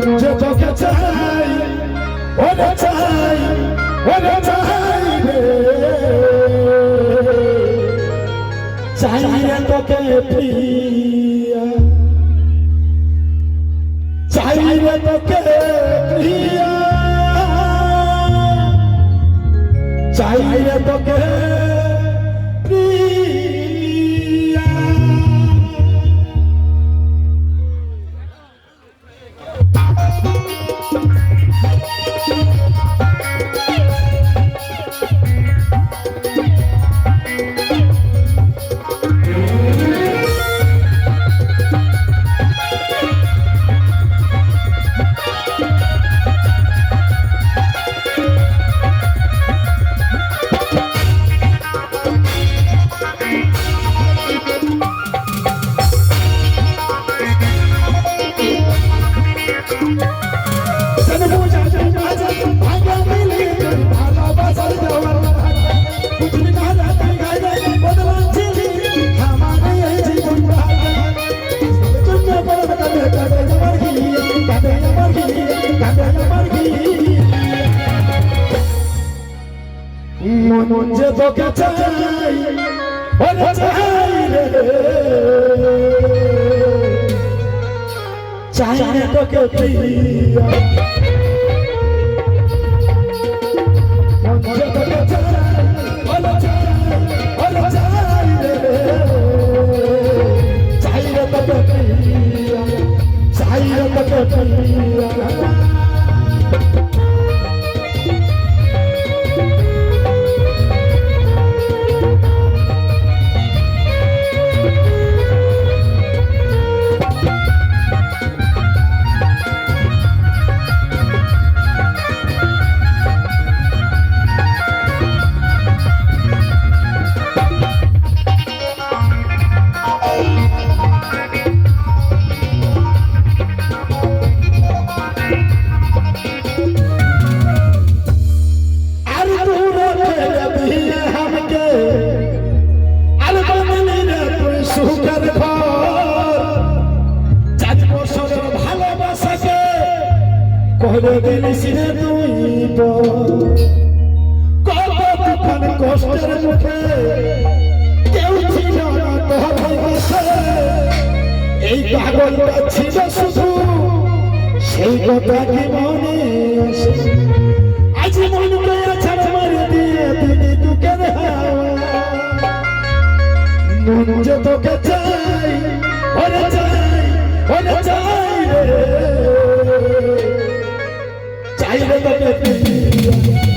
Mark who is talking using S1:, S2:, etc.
S1: যে তোকে চাই ওরে চাই ওরে চাই রে চাই রে তোকে প্রিয়া চাই রে তোকে প্রিয়া চাই রে তোকে মন যে তোকে চাই ওরে চাই রে চাই রে তোকে প্রিয়া মন যে তোকে চাই ওরে চাই রে চাই রে তোকে প্রিয়া চাই রে তোকে প্রিয়া করে দিলিস রে তুই তো কত তুফান কষ্টের মুখে কেউ ছিল না তোর পাশে এই পাগলটা ছিল শুধু সেই কথা কি মনে আসে আজ মনকে ছাড় মারি দিয়ে দিলি দুঃখের মন যে তোকে চাই ওরে চাই রে চাই রে তোকে প্রিয়া